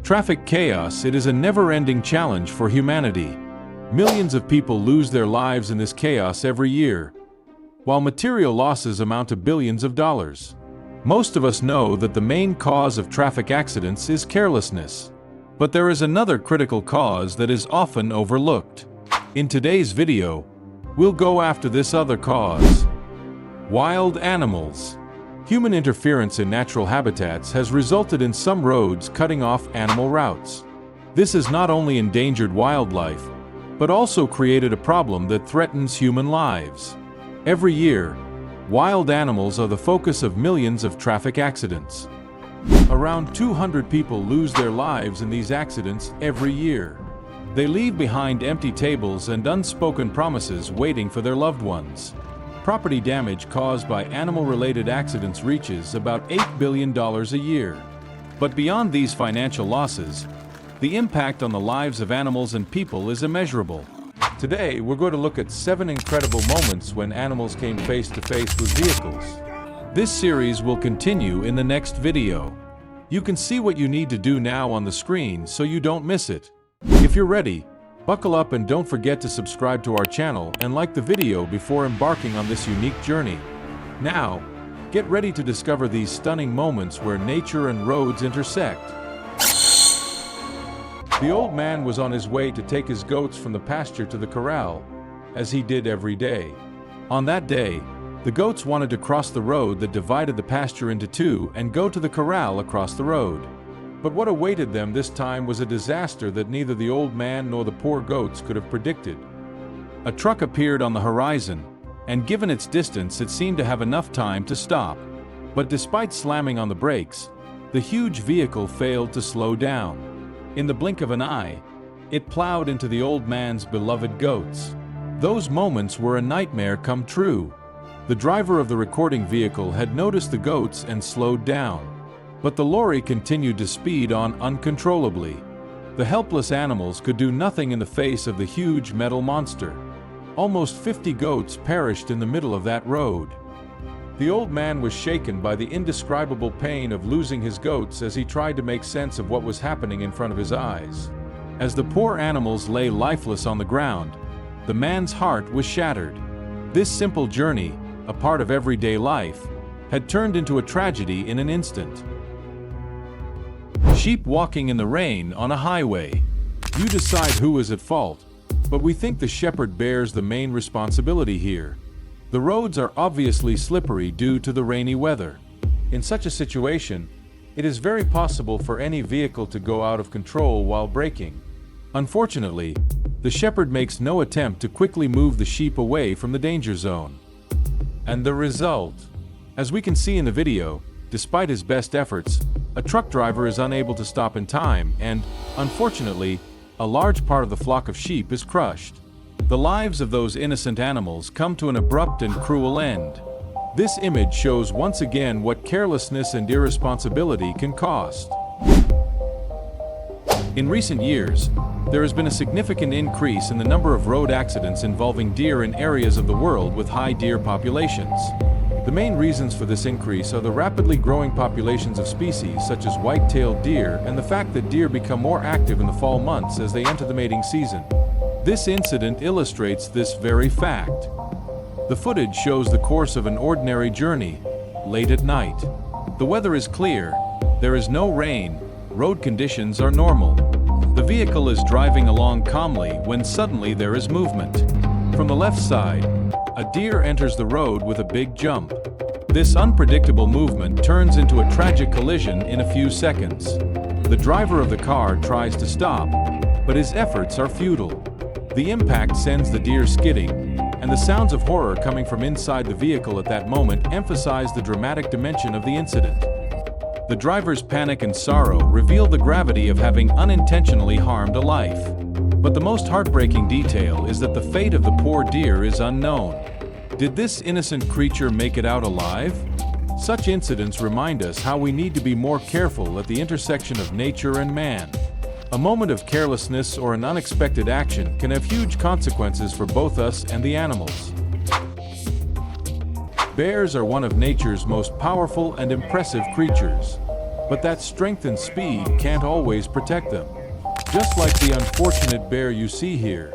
Traffic chaos, it is a never-ending challenge for humanity. Millions of people lose their lives in this chaos every year, while material losses amount to billions of dollars. Most of us know that the main cause of traffic accidents is carelessness. But there is another critical cause that is often overlooked. In today's video, we'll go after this other cause. Wild animals. Human interference in natural habitats has resulted in some roads cutting off animal routes. This has not only endangered wildlife, but also created a problem that threatens human lives. Every year, wild animals are the focus of millions of traffic accidents. Around 200 people lose their lives in these accidents every year. They leave behind empty tables and unspoken promises waiting for their loved ones. Property damage caused by animal-related accidents reaches about $8 billion a year. But beyond these financial losses, the impact on the lives of animals and people is immeasurable. Today, we're going to look at 7 incredible moments when animals came face to face with vehicles. This series will continue in the next video. You can see what you need to do now on the screen so you don't miss it. If you're ready, buckle up and don't forget to subscribe to our channel and like the video before embarking on this unique journey. Now, get ready to discover these stunning moments where nature and roads intersect. The old man was on his way to take his goats from the pasture to the corral, as he did every day. On that day, the goats wanted to cross the road that divided the pasture into two and go to the corral across the road. But what awaited them this time was a disaster that neither the old man nor the poor goats could have predicted. A truck appeared on the horizon, and given its distance, it seemed to have enough time to stop. But despite slamming on the brakes, the huge vehicle failed to slow down. In the blink of an eye, it plowed into the old man's beloved goats. Those moments were a nightmare come true. The driver of the recording vehicle had noticed the goats and slowed down. But the lorry continued to speed on uncontrollably. The helpless animals could do nothing in the face of the huge metal monster. Almost 50 goats perished in the middle of that road. The old man was shaken by the indescribable pain of losing his goats as he tried to make sense of what was happening in front of his eyes. As the poor animals lay lifeless on the ground, the man's heart was shattered. This simple journey, a part of everyday life, had turned into a tragedy in an instant. Sheep walking in the rain on a highway. You decide who is at fault, but we think the shepherd bears the main responsibility here. The roads are obviously slippery due to the rainy weather. In such a situation, it is very possible for any vehicle to go out of control while braking. Unfortunately, the shepherd makes no attempt to quickly move the sheep away from the danger zone. And the result? As we can see in the video, despite his best efforts, a truck driver is unable to stop in time and, unfortunately, a large part of the flock of sheep is crushed. The lives of those innocent animals come to an abrupt and cruel end. This image shows once again what carelessness and irresponsibility can cost. In recent years, there has been a significant increase in the number of road accidents involving deer in areas of the world with high deer populations. The main reasons for this increase are the rapidly growing populations of species such as white-tailed deer and the fact that deer become more active in the fall months as they enter the mating season. This incident illustrates this very fact. The footage shows the course of an ordinary journey, late at night. The weather is clear, there is no rain, road conditions are normal. The vehicle is driving along calmly when suddenly there is movement. From the left side, a deer enters the road with a big jump. This unpredictable movement turns into a tragic collision in a few seconds. The driver of the car tries to stop, but his efforts are futile. The impact sends the deer skidding, and the sounds of horror coming from inside the vehicle at that moment emphasize the dramatic dimension of the incident. The driver's panic and sorrow reveal the gravity of having unintentionally harmed a life. But the most heartbreaking detail is that the fate of the poor deer is unknown. Did this innocent creature make it out alive? Such incidents remind us how we need to be more careful at the intersection of nature and man. A moment of carelessness or an unexpected action can have huge consequences for both us and the animals. Bears are one of nature's most powerful and impressive creatures. But that strength and speed can't always protect them. Just like the unfortunate bear you see here.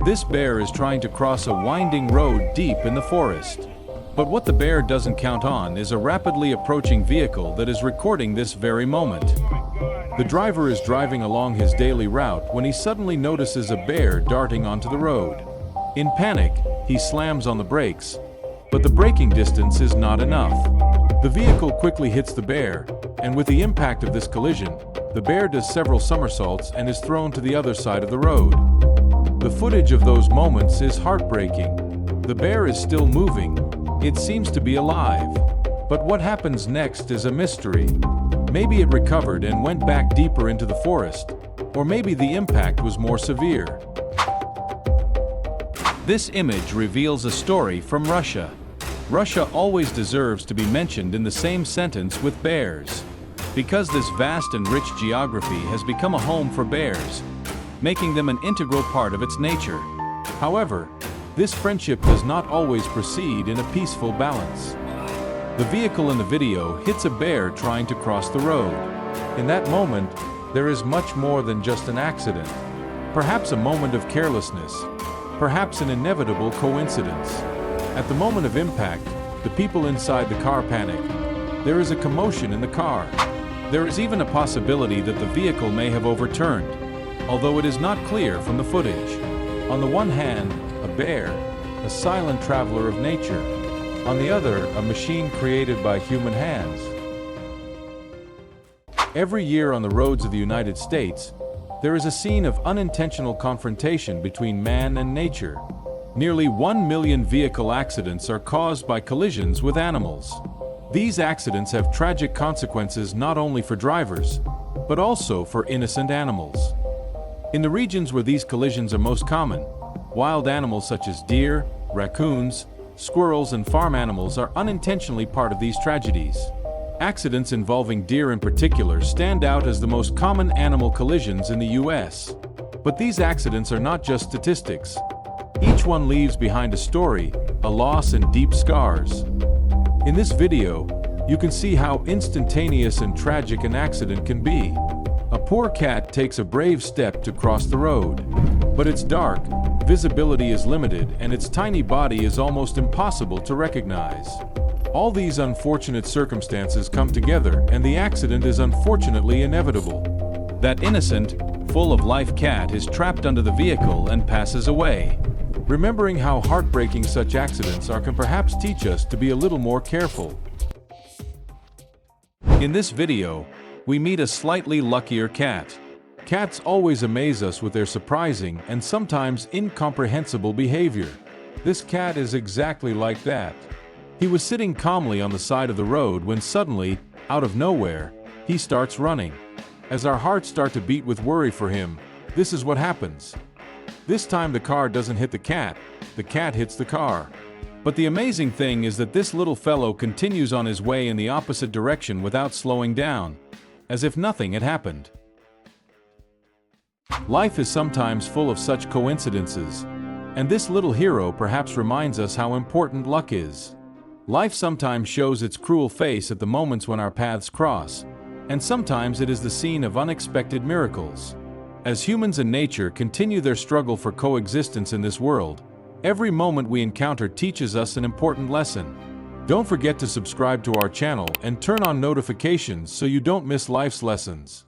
This bear is trying to cross a winding road deep in the forest. But what the bear doesn't count on is a rapidly approaching vehicle that is recording this very moment. The driver is driving along his daily route when he suddenly notices a bear darting onto the road. In panic, he slams on the brakes, but the braking distance is not enough. The vehicle quickly hits the bear, and with the impact of this collision, the bear does several somersaults and is thrown to the other side of the road. The footage of those moments is heartbreaking. The bear is still moving. It seems to be alive. But what happens next is a mystery. Maybe it recovered and went back deeper into the forest, or maybe the impact was more severe. This image reveals a story from Russia. Russia always deserves to be mentioned in the same sentence with bears, because this vast and rich geography has become a home for bears, making them an integral part of its nature. However, this friendship does not always proceed in a peaceful balance. The vehicle in the video hits a bear trying to cross the road. In that moment, there is much more than just an accident. Perhaps a moment of carelessness. Perhaps an inevitable coincidence. At the moment of impact, the people inside the car panic. There is a commotion in the car. There is even a possibility that the vehicle may have overturned, although it is not clear from the footage. On the one hand, a bear, a silent traveler of nature. On the other, a machine created by human hands. Every year on the roads of the United States, there is a scene of unintentional confrontation between man and nature. Nearly 1 million vehicle accidents are caused by collisions with animals. These accidents have tragic consequences not only for drivers, but also for innocent animals. In the regions where these collisions are most common, wild animals such as deer, raccoons, squirrels, and farm animals are unintentionally part of these tragedies. Accidents involving deer in particular stand out as the most common animal collisions in the US. But these accidents are not just statistics. Each one leaves behind a story, a loss, and deep scars. In this video, you can see how instantaneous and tragic an accident can be. A poor cat takes a brave step to cross the road. But it's dark, visibility is limited, and its tiny body is almost impossible to recognize. All these unfortunate circumstances come together, and the accident is unfortunately inevitable. That innocent, full of life cat is trapped under the vehicle and passes away. Remembering how heartbreaking such accidents are can perhaps teach us to be a little more careful. In this video, we meet a slightly luckier cat. Cats always amaze us with their surprising and sometimes incomprehensible behavior. This cat is exactly like that. He was sitting calmly on the side of the road when suddenly, out of nowhere, he starts running. As our hearts start to beat with worry for him, this is what happens. This time the car doesn't hit the cat hits the car. But the amazing thing is that this little fellow continues on his way in the opposite direction without slowing down, as if nothing had happened. Life is sometimes full of such coincidences, and this little hero perhaps reminds us how important luck is. Life sometimes shows its cruel face at the moments when our paths cross, and sometimes it is the scene of unexpected miracles. As humans and nature continue their struggle for coexistence in this world, every moment we encounter teaches us an important lesson. Don't forget to subscribe to our channel and turn on notifications so you don't miss life's lessons.